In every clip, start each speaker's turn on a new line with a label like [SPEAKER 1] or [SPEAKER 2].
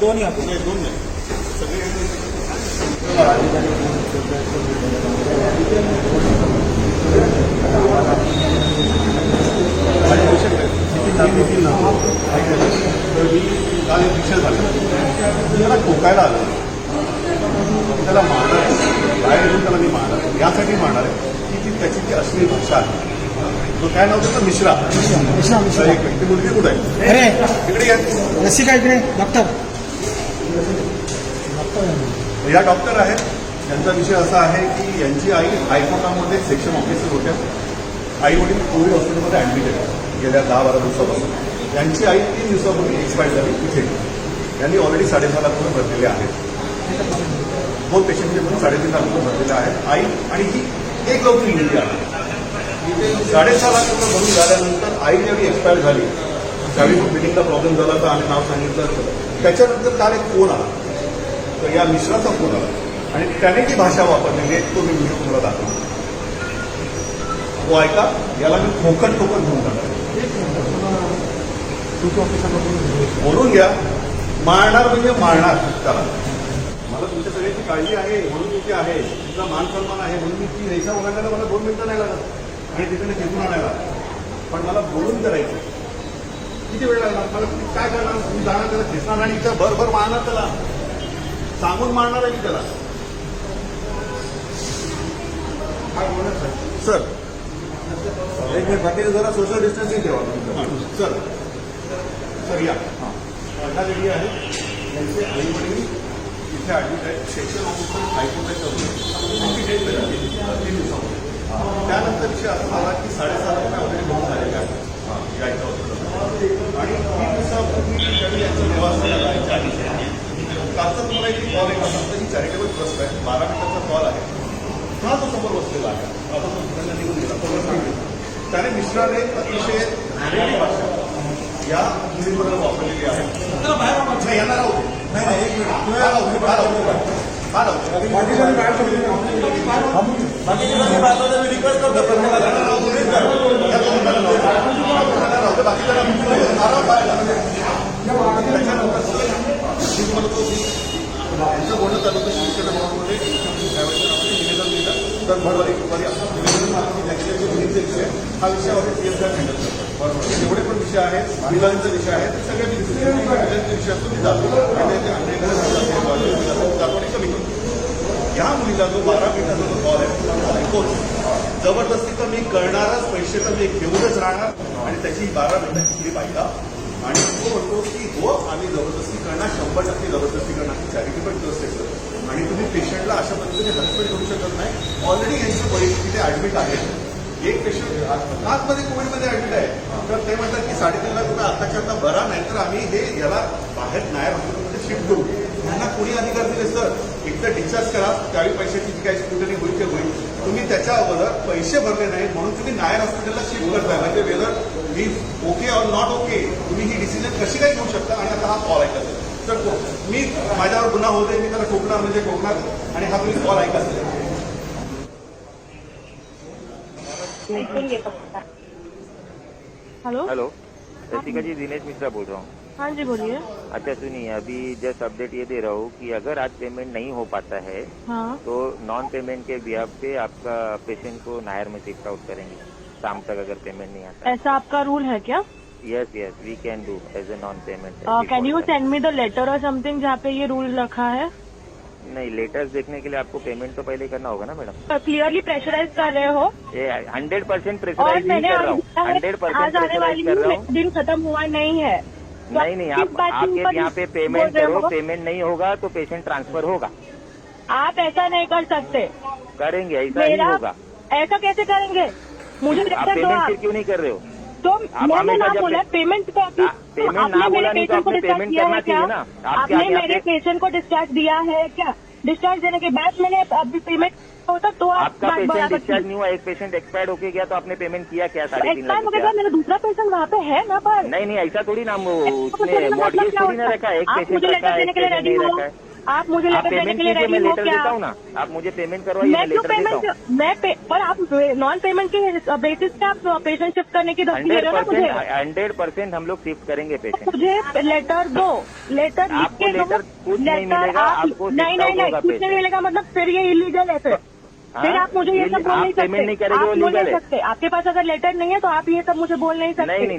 [SPEAKER 1] दोन या
[SPEAKER 2] नाही, दोन नाही सगळे तर मी काल एक विषय झाला त्याला ठोकायला आलं त्याला मारणार आहे बाहेर येऊन त्याला मी मारणार आहे यासाठी मारणार आहे की ती त्याची ती असली भाषा आहे तो काय नाव त्याचं मिश्रा एक व्यक्ती मुलगी कुठे आहे
[SPEAKER 1] अरे
[SPEAKER 2] तिकडे या
[SPEAKER 1] रसिका इकडे डॉक्टर
[SPEAKER 2] या डॉक्टर आहेत यांचा विषय असा आहे की यांची आई हायकोर्टामध्ये सेक्शन ऑफिसर होत्या आई वडील कोविड हॉस्पिटलमध्ये ऍडमिट आहेत गेल्या 10-12 दिवसापासून यांची आई 3 दिवसापूर्वी एक्सपायर झाली इथे यांनी ऑलरेडी 6.5 लाख रुपये भरलेले आहेत दोन पेशंटचे म्हणून 3.5 लाख रुपये भरलेले आहेत आई आणि ही एक लवकर मुलगी आहे 6.5 लाख रुपये भरून झाल्यानंतर आई ज्यावेळी एक्सपायर झाली त्यावेळी बिलिंगला प्रॉब्लेम झाला तर आम्ही नाव सांगितलं त्याच्यानंतर काल एक फोन आला तर या मिश्राचा फोन आला आणि त्याने जी भाषा वापरली नेट तो मी व्हिडिओ तुम्हाला दाखवतो तो ऐका याला मी ठोकन घेऊन जाणार बोलून घ्या मारणार म्हणजे मारणार त्याला मला तुमच्या सगळ्याची काळजी आहे म्हणून मी ती आहे तुमचा मान सन्मान आहे म्हणून मी ती रेषा ओलांडायला मला 2 मिनिटं नाही लागत आणि तिकडे घेऊन आणायला पण मला बोलून करायचं किती वेळ लागणार मला काय करणार तुम्ही जाणार त्याला खेचणार आणि इथं भरभर मारणार त्याला सांगून मारणार आहे मी त्याला काय बोलणार सर एक मिनिट बाकी जरा सोशल डिस्टन्सिंग ठेवा सर सर या अण्णा लेडी आहे त्यांचे आई वडील इथे ऍडमिट आहेत सेक्शन ऑफिसर हायकोर्टाच्या त्यांची डेट झाली 3 दिवसामध्ये त्यानंतर विषय असा झाला की 6.5 लाख ऑलरेडी भरून झालेले आहेत या इथं हॉस्पिटल आणि 3 दिवसापूर्वी ज्यावेळी यांचा निवास झाला याच्या आधी कालचा तुम्हाला एक कॉल एक असा ही चॅरिटेबल ट्रस्ट आहे 12 मिनिटाचा कॉल आहे हा तो समोर बसलेला आहे आता तो त्यांना निघून गेला त्याने मिश्राने अतिशय घाणेरडी भाषा या मुलींबद्दल वापरलेली आहे नाही यांना राहू दे नाही एक मिनिट तुम्ही रिक्वेस्ट करतो त्यांचं बोलणं चालू होतं शिवसेना भवनमध्ये निवेदन दिलं तर भरवारी मुलींचे विषय हा विषय सीएसआर हँडल करतो बरोबर जेवढे पण विषय आहेत महिलांचे विषय आहेत ते सगळे विषय असतो मी जातो आणि कमी करतो ह्या मुलीला जो 12 मिनिटाचा जो कॉल आहे ऐकून जबरदस्ती तर मी करणारच पैसे तर मी घेऊनच राहणार आणि त्याची 12 मिनिटाची क्लिप ऐका आणि तो म्हणतो की हो आम्ही जबरदस्ती करणार 100% जबरदस्ती करणार चॅरिटेबल ट्रस्ट आहे सर आणि तुम्ही पेशंटला अशा पद्धतीने हरसपेट करू शकत नाही ऑलरेडी यांची परिस्थिती तिथे ऍडमिट आहेत एक पेशंट आतमध्ये कोविडमध्ये ऍडमिट आहे तर ते म्हणतात की 3.5 लाख रुपये आताच्या आता भरा नाहीतर आम्ही हे याला बाहेर नायर हॉस्पिटलमध्ये शिफ्ट करू त्यांना कोणी अधिकार दिले सर एकदा डिस्चार्ज करा त्यावेळी पैशाची जी काही स्क्रुटनी होईल ते होईल तुम्ही त्याच्या अगोदर पैसे भरले नाहीत म्हणून तुम्ही नायर हॉस्पिटलला शिफ्ट करताय म्हणजे weather he okay or not okay तुम्ही ही डिसिजन कशी काय घेऊ शकता आणि आता हा कॉल ऐका सर मी माझ्यावर गुन्हा होते मी त्याला ठोकणार म्हणजे ठोकणार आणि हा तुम्ही कॉल ऐका सर
[SPEAKER 3] हेलो
[SPEAKER 4] हेलो रसिका जी दिनेश मिश्रा बोल रहा हूँ।
[SPEAKER 3] हाँ जी बोलिए।
[SPEAKER 4] अच्छा सुनिए अभी जस्ट अपडेट ये दे रहा हूँ कि अगर आज पेमेंट नहीं हो पाता है
[SPEAKER 3] हाँ
[SPEAKER 4] तो नॉन पेमेंट के बिहाफ पे आपका पेशेंट को नायर में शिफ्ट आउट करेंगे शाम तक अगर पेमेंट नहीं आता।
[SPEAKER 3] ऐसा आपका रूल है क्या?
[SPEAKER 4] Yes we can do as a non payment.
[SPEAKER 3] Can you send me the letter और समथिंग जहाँ पे ये रूल रखा है?
[SPEAKER 4] नहीं लेटर्स देखने के लिए आपको पेमेंट तो पहले करना होगा ना मैडम।
[SPEAKER 3] क्लियरली प्रेशराइज कर रहे हो
[SPEAKER 4] ये 100%
[SPEAKER 3] और
[SPEAKER 4] प्रेशराइज नहीं
[SPEAKER 3] मैंने
[SPEAKER 4] कर रहा हूँ 100%
[SPEAKER 3] आज आने वाली
[SPEAKER 4] प्रेशराइज कर रहा हूँ।
[SPEAKER 3] दिन खत्म हुआ नहीं है तो
[SPEAKER 4] नहीं
[SPEAKER 3] किस बात
[SPEAKER 4] आप
[SPEAKER 3] के ऊपर
[SPEAKER 4] यहाँ पे पेमेंट
[SPEAKER 3] बोल रहे
[SPEAKER 4] करो
[SPEAKER 3] हो?
[SPEAKER 4] पेमेंट नहीं होगा तो पेशेंट ट्रांसफर होगा।
[SPEAKER 3] आप ऐसा नहीं कर सकते
[SPEAKER 4] करेंगे ऐसा ही
[SPEAKER 3] मेरा
[SPEAKER 4] होगा।
[SPEAKER 3] ऐसा कैसे करेंगे? मुझे
[SPEAKER 4] आप
[SPEAKER 3] लेटर दो
[SPEAKER 4] पेमेंट फिर
[SPEAKER 3] आप
[SPEAKER 4] क्यों नहीं कर रहे हो?
[SPEAKER 3] तो मैंने
[SPEAKER 4] हमेशा
[SPEAKER 3] ना
[SPEAKER 4] जब
[SPEAKER 3] बोला पेमेंट तो
[SPEAKER 4] पेमेंट ना
[SPEAKER 3] आपने
[SPEAKER 4] बोला
[SPEAKER 3] मेरे
[SPEAKER 4] नहीं तो
[SPEAKER 3] पेशेंट को
[SPEAKER 4] आपने
[SPEAKER 3] डिस्चार्ज
[SPEAKER 4] पेमेंट
[SPEAKER 3] दिया
[SPEAKER 4] करना
[SPEAKER 3] है क्या?
[SPEAKER 4] चाहिए ना। आपके
[SPEAKER 3] आपने
[SPEAKER 4] आगे
[SPEAKER 3] मेरे
[SPEAKER 4] आपने
[SPEAKER 3] पेशेंट को डिस्चार्ज दिया है क्या? डिस्चार्ज देने के बाद मैंने अभी पेमेंट होता तो आप
[SPEAKER 4] आपका
[SPEAKER 3] बात
[SPEAKER 4] पेशेंट
[SPEAKER 3] बराबर
[SPEAKER 4] डिस्चार्ज नहीं हुआ एक पेशेंट एक्सपायर्ड होके गया तो आपने पेमेंट किया क्या 3.5
[SPEAKER 3] एक्सपायर
[SPEAKER 4] लाख
[SPEAKER 3] हो गया
[SPEAKER 4] रुपया?
[SPEAKER 3] मेरा दूसरा पेशेंट वहाँ पे है ना पर
[SPEAKER 4] नहीं ऐसा थोड़ी ना
[SPEAKER 3] तो
[SPEAKER 4] उसने मॉडगेज थोड़ी ना रखा है एक
[SPEAKER 3] आप
[SPEAKER 4] पेशेंट
[SPEAKER 3] मुझे
[SPEAKER 4] रखा
[SPEAKER 3] लेटर
[SPEAKER 4] है
[SPEAKER 3] देने
[SPEAKER 4] एक
[SPEAKER 3] के लिए
[SPEAKER 4] पेशेंट
[SPEAKER 3] रेडी
[SPEAKER 4] नहीं
[SPEAKER 3] हो
[SPEAKER 4] रखा है।
[SPEAKER 3] आप मुझे
[SPEAKER 4] आप
[SPEAKER 3] लेटर देने
[SPEAKER 4] पेमेंट
[SPEAKER 3] के लिए
[SPEAKER 4] कीजिए, मैं
[SPEAKER 3] रेडी हो
[SPEAKER 4] लेटर
[SPEAKER 3] क्या?
[SPEAKER 4] देता हूँ ना, आप मुझे पेमेंट करवाइए,
[SPEAKER 3] मैं
[SPEAKER 4] मैं
[SPEAKER 3] क्यों
[SPEAKER 4] लेटर देता हूँ।
[SPEAKER 3] पेमेंट पर आप नॉन पेमेंट के बेसिस पे आप पेशेंट शिफ्ट करने की धमकी दे रहे हो ना मुझे?
[SPEAKER 4] 100% हम लोग शिफ्ट करेंगे पेशेंट।
[SPEAKER 3] मुझे लेटर दो, लेटर लिख
[SPEAKER 4] आपको
[SPEAKER 3] के दो।
[SPEAKER 4] लेटर कुछ नहीं मिलेगा, आपको
[SPEAKER 3] नहीं
[SPEAKER 4] शिफ्ट
[SPEAKER 3] नहीं
[SPEAKER 4] आउट
[SPEAKER 3] नहीं,
[SPEAKER 4] होगा
[SPEAKER 3] कुछ नहीं
[SPEAKER 4] पेशेंट।
[SPEAKER 3] मिलेगा मतलब फिर ये इलीगल है फिर आप मुझे ये सब बोल
[SPEAKER 4] आप
[SPEAKER 3] नहीं
[SPEAKER 4] पेमेंट नहीं
[SPEAKER 3] सकते।
[SPEAKER 4] करेंगे, वो
[SPEAKER 3] आप बोल
[SPEAKER 4] लीगल
[SPEAKER 3] नहीं
[SPEAKER 4] है।
[SPEAKER 3] सकते, आपके पास अगर लेटर नहीं है तो आप ये सब मुझे बोल नहीं सकते।
[SPEAKER 4] नहीं,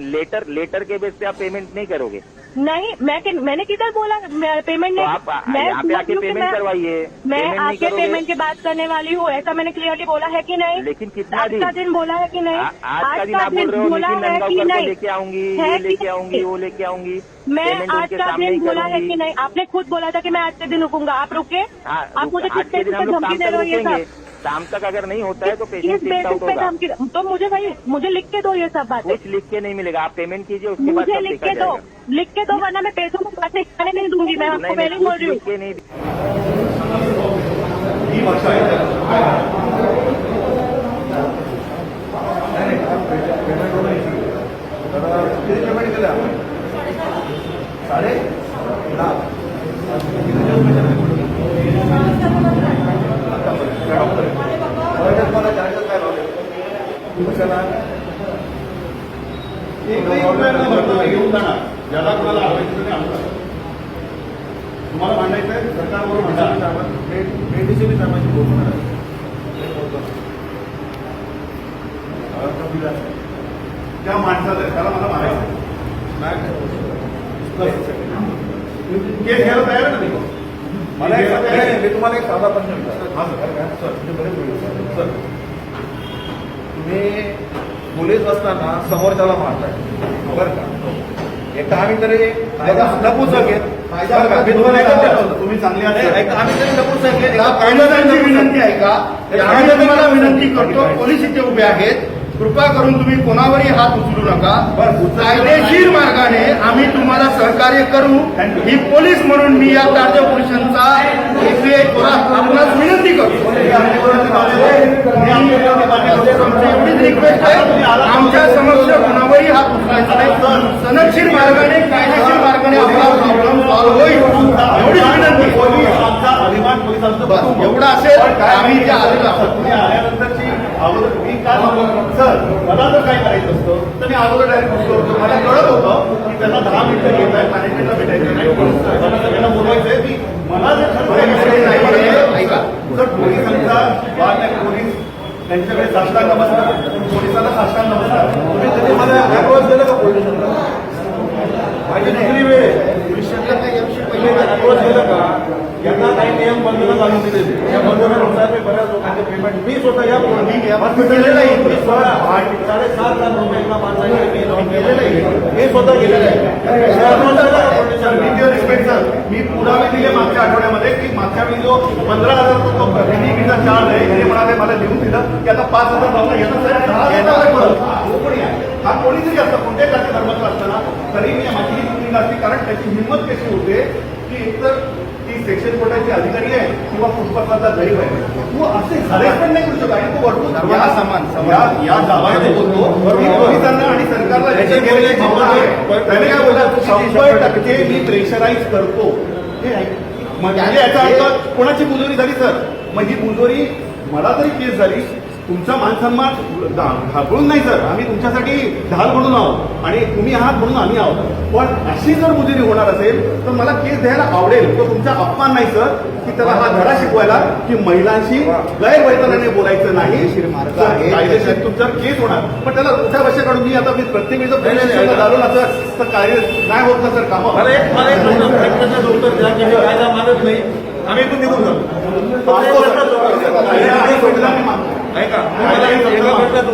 [SPEAKER 4] लेटर के बेस पे आप पेमेंट नहीं करोगे
[SPEAKER 3] नहीं, मैंने किधर बोला पेमेंट
[SPEAKER 4] तो
[SPEAKER 3] नहीं?
[SPEAKER 4] आप
[SPEAKER 3] मैं
[SPEAKER 4] यहाँ पे आके पेमेंट करवाइए।
[SPEAKER 3] मैं
[SPEAKER 4] पेमेंट नहीं
[SPEAKER 3] आके
[SPEAKER 4] करोगे,
[SPEAKER 3] पेमेंट की बात करने वाली हूँ, ऐसा मैंने क्लियरली बोला है कि नहीं?
[SPEAKER 4] लेकिन कितना
[SPEAKER 3] आज का दिन बोला है कि नहीं?
[SPEAKER 4] आज का दिन आप बोल रहे हो,
[SPEAKER 3] बोला
[SPEAKER 4] नितिन
[SPEAKER 3] है कि
[SPEAKER 4] नंदगांवकर को
[SPEAKER 3] नहीं?
[SPEAKER 4] लेके आऊंगी,
[SPEAKER 3] है
[SPEAKER 4] ये
[SPEAKER 3] कि
[SPEAKER 4] लेके आऊंगी,
[SPEAKER 3] नहीं?
[SPEAKER 4] वो लेके आऊंगी,
[SPEAKER 3] मैं
[SPEAKER 4] पेमेंट
[SPEAKER 3] आज
[SPEAKER 4] उनके
[SPEAKER 3] का
[SPEAKER 4] सामने
[SPEAKER 3] दिन
[SPEAKER 4] ही
[SPEAKER 3] बोला है
[SPEAKER 4] करूंगी।
[SPEAKER 3] कि नहीं? आपने खुद बोला था कि मैं आज के दिन रुकूंगा, आप रुके? आप मुझे किस
[SPEAKER 4] आज के दिन
[SPEAKER 3] बेसिस
[SPEAKER 4] हम
[SPEAKER 3] पे
[SPEAKER 4] लोग
[SPEAKER 3] धमकी
[SPEAKER 4] शाम
[SPEAKER 3] दे
[SPEAKER 4] तक
[SPEAKER 3] रहे हो ये
[SPEAKER 4] रुकेंगे,
[SPEAKER 3] सब?
[SPEAKER 4] शाम तक अगर नहीं होता है तो
[SPEAKER 3] किस
[SPEAKER 4] पेशेंट शिफ्ट
[SPEAKER 3] बेसिस
[SPEAKER 4] आउट
[SPEAKER 3] पे
[SPEAKER 4] होगा।
[SPEAKER 3] धमकी? तो मुझे लिख के दो ये सब बातें।
[SPEAKER 4] कुछ लिख के नहीं मिलेगा, आप पेमेंट कीजिए, उसके बाद
[SPEAKER 3] मुझे
[SPEAKER 4] सब
[SPEAKER 3] लिख
[SPEAKER 4] देखा
[SPEAKER 3] के दो,
[SPEAKER 4] जाएगा।
[SPEAKER 3] लिख के दो, वरना मैं पैसों को बातें खाने नहीं दूंगी। मैं आपको
[SPEAKER 4] नहीं,
[SPEAKER 3] पहले ही बोल
[SPEAKER 4] कुछ
[SPEAKER 3] रही हूँ।
[SPEAKER 4] लिख के नहीं।
[SPEAKER 2] ही भाषा आहे किती पेमेंट केलं आपण 10:30 मला चार्जेस काय लावले घेऊन जाणार ज्याला कोणाला आवायचं तुम्ही आणता तुम्हाला मांडायचं आहे सरकारबरोबर म्हणा मेडिसिन कामाची बोलणार त्या माणसाला त्याला मला मारायचं केस घ्यायला तयार आहे ना मी मला मी तुम्हाला एक साधा प्रश्न विचारतो सर तुम्ही पोलीस असताना समोरच्याला मारताय बरं का एक आम्ही तरी नपुसक तुम्ही चांगले आम्ही तरी नपुसक कायद्याची विनंती आहे का आम्ही तुम्हाला विनंती करतो पोलीस इथे उभे आहेत कृपा करून तुम्ही कोणावरही हात उचलू नका कायदेशीर मार्गाने आम्ही तुम्हाला सहकार्य करू ही पोलीस म्हणून मी या ताज्या पोलिसांचा आपणास विनंती करतो एवढीच रिक्वेस्ट आहे आमच्या समक्ष कोणावरही हात उचलायचा नाही सनदशीर मार्गाने कायदेशीर मार्गाने आपला प्रॉब्लेम सॉल्व्ह होईल एवढीच विनंती अभिमान पोलिसांचं एवढं असेल आम्ही जे आलेलो आहोत आल्यानंतरची अगोदर मी काय सर मला जर काय करायचं असतं तर मी अगोदर डायरेक्ट होतो मला कळत होतं की त्यांना 10 मिनिटं घेत आहे मॅनेजमेंटला भेटायचं नाही मला सगळ्यांना बोलवायचं आहे की मला जर सर पोलिसांचा वाद आहे पोलीस त्यांच्याकडे साष्टांग नमस्कार पोलिसांना साष्टांग नमस्कार तुम्ही कधी मला ऍडव्हान्स दिलं का पोलिसांना माझी दुसरी वेळ भविष्यातल्या काही अंशी पहिले ऍडव्हान्स दिलं का यांना काही नियम बंधनं घालून दिले या बंधनानुसार मी बऱ्याच लोकांचे पेमेंट मी स्वतः या केलेलं आहे मी 7.5 लाख रुपयाला माणसाने मी केलेलं आहे हे स्वतः केलेलं आहे रिस्पेक्ट सर मी पुरावे दिले मागच्या आठवड्यामध्ये की मागच्या वेळी जो 15,000 तो प्रतिनिधीचा चार्ज आहे हे म्हणाले मला लिहून दिलं की आता 5,000 लावला येतं साहेब 10,000 कोणी आहे हा कोणीतरी असतं कोणत्याही जाती धर्माचं असताना तरी मी माझी ही चुकी नसती कारण त्याची हिंमत कशी होते की एकतर ती सेक्शन कोर्टाची अधिकारी आहे किंवा फुटपाथचा गरीब आहे तू असे झाले पण नाही करू शकत आणि तू वाटतो धर्माला समान या दावाने बोलतो मी पोलिसांना आणि सरकारला त्याचे गेलेले त्याने काय बोलतात 100% मी प्रेशराईज करतो हे म्हणजे याचा अर्थ कोणाची मुजोरी झाली सर मग ही मुजोरी मला तरी केस झाली तुमचा मानसन्मान घाबरून नाही सर आम्ही तुमच्यासाठी ढाल म्हणून आहोत आणि तुम्ही आहात म्हणून आम्ही आहोत पण अशी जर मुजोरी होणार असेल तर मला केस द्यायला आवडेल तो तुमचा अपमान नाही सर की त्याला हा धडा शिकवायला की महिलांशी गैरवर्तनाने बोलायचं नाही कायदेशीर तुमच्यावर केस होणार पण त्याला मोठ्या भाषा काढून मी आता मी प्रत्येक वेळेचं घालून असं तर कार्य नाही होत ना सर कामं मला एक उत्तर द्या की कायदा मानत नाही आम्ही इथून निघून जातो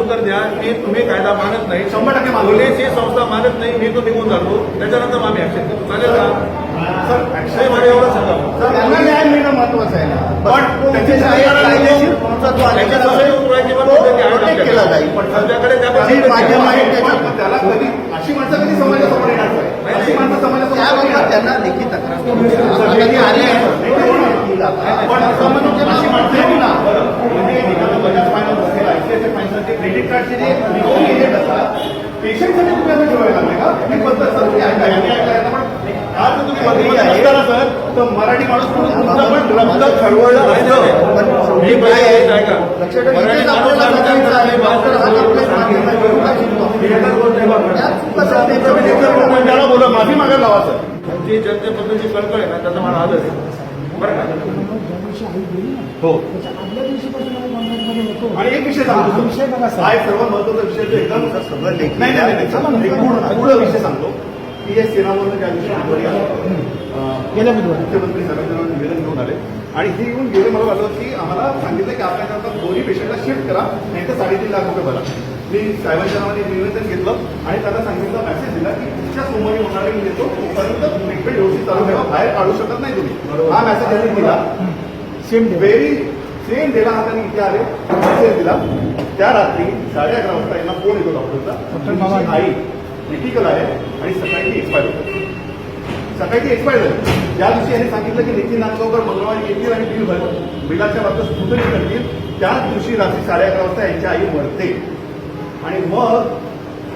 [SPEAKER 2] उत्तर द्या की तुम्ही कायदा मानत नाही 100% पोलीस ही संस्था मानत नाही मी तो निघून जातो त्याच्यानंतर आम्ही ऍक्शन करतो चालेल का सर ऍक्शन मला एवढं सांगा त्यांना न्याय मिळणं महत्वाचं आहे पण कायदेशीर केला जाईल पण सध्याकडे माध्यम आहे त्याला कधी अशी माणसं कधी समाजासमोर येणार नाही अशी माणसं समाजासमोर त्यांना लेखी तक्रार आले पण अशी माणसं येऊ ना म्हणजे बजाज फायनान्स असेल आयसीआयसीआय फायनान्सचे क्रेडिट कार्डचे जे एजंट असतात पेशंटसाठी तुम्ही असं ठेवायला लागले का मी बद्दल सर तुम्ही ऐका यांनी ऐकलं पण आज जर तुम्ही मराठी नसता ना सर तर मराठी माणूस म्हणून तुमचं पण रक्त खळवळलं असतं.
[SPEAKER 1] हे काय आहे का मराठी माणूस सांगायचं आहे, मास्तर हा आपल्या माध्यम आहे, बरोबर आहे, शिकतो. ही एकच गोष्ट आहे बघा.
[SPEAKER 2] त्याला बोला माफी मागायला लावा सर.
[SPEAKER 1] जी जनतेबद्दलची कळकळ आहे ना त्याचा मला आदर आहे बरं का.
[SPEAKER 2] हो आणि एक विषय सांगतो हा एक सर्वात महत्वाचा विषय जो एकदम सगळं नाही पूर्ण विषय सांगतो की हे सेनावरून ज्या दिवशी बुधवारी आले मुख्यमंत्री सगळ्यांना निवेदन घेऊन आले आणि हे येऊन गेले मला वाटलं की आम्हाला सांगितलं की आपल्याकडे दोन्ही पेशंटला शिफ्ट करा नाही तर 3.5 लाख रुपये भरा. मी साहेबांच्या नावाने निवेदन घेतलं आणि त्याला सांगितलं मेसेज दिला की पुढच्या सोमवारी होणारे मी देतो तोपर्यंत ट्रीटमेंट व्यवस्थित चालू ठेवा, बाहेर काढू शकत नाही तुम्ही. हा मेसेज त्यांनी दिला. सेम डेला हा त्यांनी इथे आले मेसेज दिला. त्या रात्री 11:30 वाजता यांना फोन येतो डॉक्टरचा. आई क्रिटिकल आहे आणि सकाळी ती एक्सपायर होते. सकाळी ती एक्सपायर झाली. ज्या दिवशी यांनी सांगितलं की नितीन नांदगावकर मंगळवारी येतील आणि बिल भरलं बिलाच्या बाबतीत सुधारित करतील त्याच दिवशी रात्री 11:30 वाजता यांची आई मरते आणि मग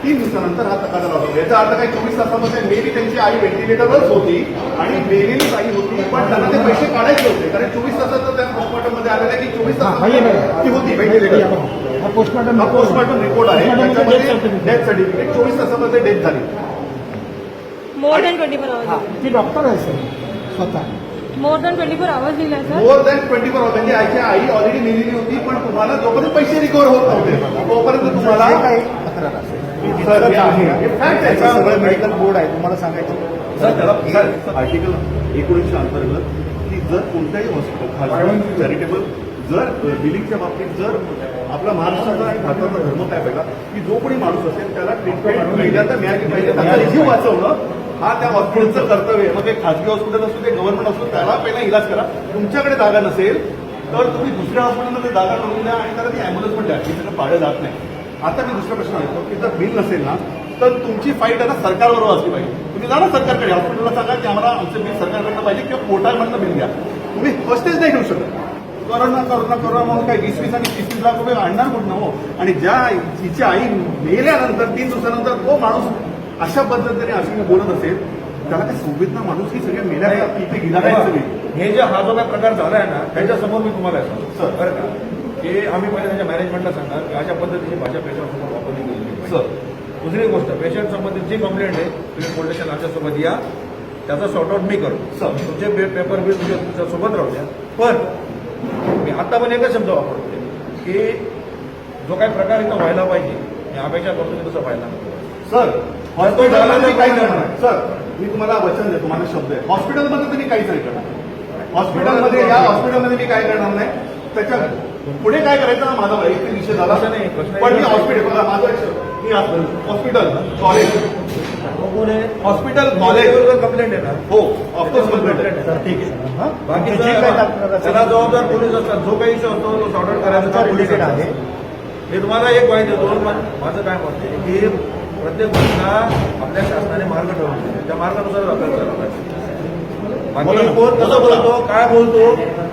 [SPEAKER 2] 3 दिवसानंतर हा तकादा लावतो. याचा अर्थ काही 24 तासामध्ये मेबी त्यांची आई व्हेंटिलेटरच होती आणि मेलेलीच आई होती पण त्यांना ते पैसे काढायचे होते कारण 24 तासाचं त्या पोस्टमॉर्टम मध्ये आलेलं आहे की 24 तासात ती होती व्हेंटिलेटर. पोस्टमॉर्टम रिपोर्ट आहे त्याच्यामध्ये डेथ सर्टिफिकेट 24 तासामध्ये डेथ झाली.
[SPEAKER 3] More than 24 hours.
[SPEAKER 5] ती डॉक्टर आहे सर स्वतः.
[SPEAKER 3] मोर दॅन 24 आवर्स दिला सर.
[SPEAKER 2] मोर दॅन 24 आवर्स म्हणजे आईची आई ऑलरेडी मेलेली होती पण तुम्हाला जोपर्यंत पैसे रिकव्हर होत नव्हते तोपर्यंत तुम्हाला
[SPEAKER 5] काही तक्रार असेल
[SPEAKER 2] सगळं
[SPEAKER 5] मेडिकल बोर्ड आहे तुम्हाला सांगायचं.
[SPEAKER 2] सर त्याला आर्टिकल 19 अंतर्गत की जर कोणत्याही हॉस्पिटल चॅरिटेबल जर बिलिंगच्या बाबतीत जर आपला महाराष्ट्राचा आणि भारताचा धर्म काय पाहिला की जो कोणी माणूस असेल त्याला ट्रीटमेंट पहिल्यांदा मिळाली पाहिजे. त्याचा जीव वाचवणं हा त्या हॉस्पिटलचं कर्तव्य आहे. मग ते खाजगी हॉस्पिटल असू ते गव्हर्नमेंट असू त्याला पहिला इलाज करा. तुमच्याकडे जागा नसेल तर तुम्ही दुसऱ्या हॉस्पिटलमध्ये जागा करून द्या आणि त्याला ती अँब्युलन्स पण द्या की त्याचं भाडं जात नाही. आता मी दुसरा प्रश्न ऐकतो की जर बिल नसेल ना तर तुमची फाईट आता सरकारबरोबर असली पाहिजे. तुम्ही जा ना सरकारकडे हॉस्पिटलला सांगा की आम्हाला आमचं बिल सरकारकडनं पाहिजे किंवा पोर्टलमधनं बिल द्या. तुम्ही फर्स्टेज नाही घेऊ शकत. करोना म्हणून काही 20 आणि 30 लाख रुपये आणणार कुठं हो. आणि ज्या तिची आई मेल्यानंतर 3 दिवसानंतर तो माणूस अशा पद्धतीने अशी बोलत असेल त्याला काही संवेदना माणूस ही सगळ्या मेल्या इथे गेला पाहिजे.
[SPEAKER 1] हे जे हा जो काही प्रकार झाला आहे ना त्याच्यासमोर मी तुम्हाला सांगतो बरं का की आम्ही पहिले त्याच्या मॅनेजमेंटला सांगणार की अशा पद्धतीची भाषा पेशंटसमोर वापरली गेली
[SPEAKER 2] सर.
[SPEAKER 1] दुसरी गोष्ट पेशंट संबंधित जी कंप्लेंट आहे तुम्ही पोलीस स्टेशन आमच्यासोबत या त्याचा सॉर्ट आउट मी करतो
[SPEAKER 2] सर.
[SPEAKER 1] तुमचे पेपर बिल तुमच्यासोबत राहू द्या. पण मी आता पण एकच शब्द वापरतो की जो काही प्रकार इथं व्हायला पाहिजे मी अपेक्षा करतो की तसं व्हायला नको.
[SPEAKER 2] सर हॉस्पिटलमध्ये काही करणार नाही. सर मी तुम्हाला वचन देतो माझा शब्द आहे हॉस्पिटलमध्ये तुम्ही काहीच नाही करणार. हॉस्पिटलमध्ये या हॉस्पिटलमध्ये मी काय करणार नाही. त्याच्या पुढे काय करायचं हा माझा वैयक्तिक विषय झाला
[SPEAKER 1] नाही.
[SPEAKER 2] पण मी हॉस्पिटल बघा माझं मी hospital college hospital college
[SPEAKER 1] complaint आहे ना
[SPEAKER 2] हो ऑफकोर्स कंप्लेंट आहे. ठीक आहे.
[SPEAKER 1] बाकी
[SPEAKER 5] जे काही तक्रार
[SPEAKER 1] त्याला जबाबदार पोलीस असतात. जो काही इश्यू असतो तो सॉर्ट आउट करायचा पोलीस आहे. मी तुम्हाला एक माहिती देतो माझं काय मत आहे की प्रत्येक गोष्टीला आपल्या शासनाने मार्ग ठरवले त्या मार्गानुसार आपल्याला चालवलं पाहिजे. बाकी कोण कसं बोलतो काय बोलतो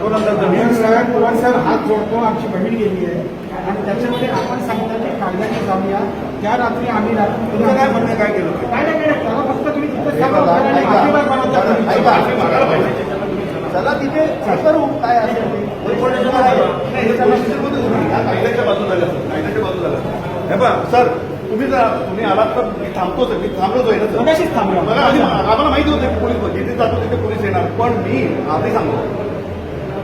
[SPEAKER 1] तो नंतर
[SPEAKER 5] मी साहेब हात जोडतो. आमची बहीण गेली आहे आणि त्याच्यामध्ये आपण सांगितलं की कागदाची जाऊया त्या रात्री आम्ही
[SPEAKER 1] तुमचं काय म्हणणं काय केलं
[SPEAKER 5] काय नाही केलं. त्याला फक्त तुम्ही तिथे
[SPEAKER 2] ऐका, चला तिथे करू काय असेल ते. नाही, हे पोलिसांमध्ये उभी आहे. कायद्याच्या बाजूला झालं कायद्याच्या बाजूला झालं. हे पहा सर तुम्ही आलात तर मी थांबतोच मी थांबलोच आहे ना सर.
[SPEAKER 5] मगाशीच थांबलो.
[SPEAKER 2] बघा आम्हाला माहिती होतं की पोलीस जिथे जातो तिथे पोलीस येणार पण मी आधी सांगतो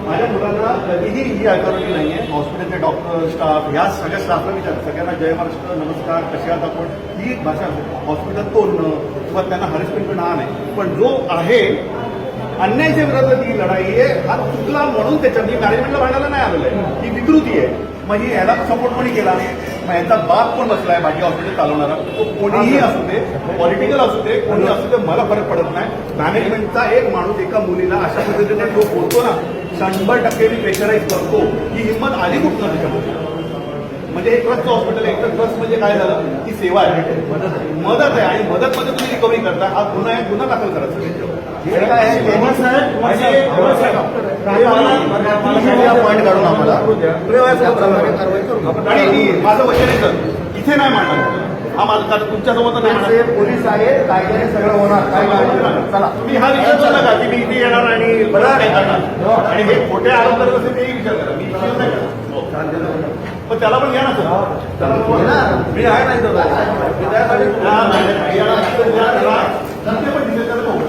[SPEAKER 2] माझ्या मुलांना कधीही ही अथॉरिटी नाही आहे. हॉस्पिटलचे डॉक्टर स्टाफ या सगळ्या स्टाफला विचार सगळ्यांना जय महाराष्ट्र नमस्कार कसे आहात आपण ही भाषा हॉस्पिटल तोडणं किंवा त्यांना हॅरेसमेंट करणं हा नाही. पण जो आहे अन्यायाच्या विरोधात ही लढाई आहे हा चुकला म्हणून त्याच्या मी मॅनेजमेंटला भांडायला नाही आलेलं आहे. ही विकृती आहे. मग ही याला सपोर्ट कोणी केला मग यांचा बाप कोण बसलाय माझी हॉस्पिटल चालवणारा तो कोणीही असू दे पॉलिटिकल असू दे कोणी असू दे मला फरक पडत नाही. मॅनेजमेंटचा एक माणूस एका मुलीला अशा पद्धतीने जो बोलतो ना 100% मी प्रेशराईज करतो ही हिंमत आली कुठनं त्याच्यामध्ये म्हणजे हे ट्रस्टचं हॉस्पिटल आहे. तर ट्रस्ट म्हणजे काय झालं की सेवा आहे, मदत आहे, आणि मदतमध्ये तुम्ही रिकव्हरी करता. हा गुन्हा आहे, गुन्हा दाखल करा सगळे.
[SPEAKER 5] हे काय आहे
[SPEAKER 1] पॉईंट काढून आम्हाला
[SPEAKER 2] आणि माझं वचन आहे सर, इथे नाही मांडणार हा माझा, तुमच्यासोबत नाही मांडणार.
[SPEAKER 1] पोलीस आहे, कायद्याने सगळं होणार. काय चला
[SPEAKER 2] तुम्ही हा विचार करू नका की मी इथे येणार आणि बरं काय करणार, आणि हे खोटे आरोप करत असेल तेही विचार करा. मी विचार नाही करणार, पण त्याला पण घ्या ना सर.
[SPEAKER 1] मी आहे नाही तर मी त्यासाठी
[SPEAKER 2] नंतर पण दिसेल त्याला बघू.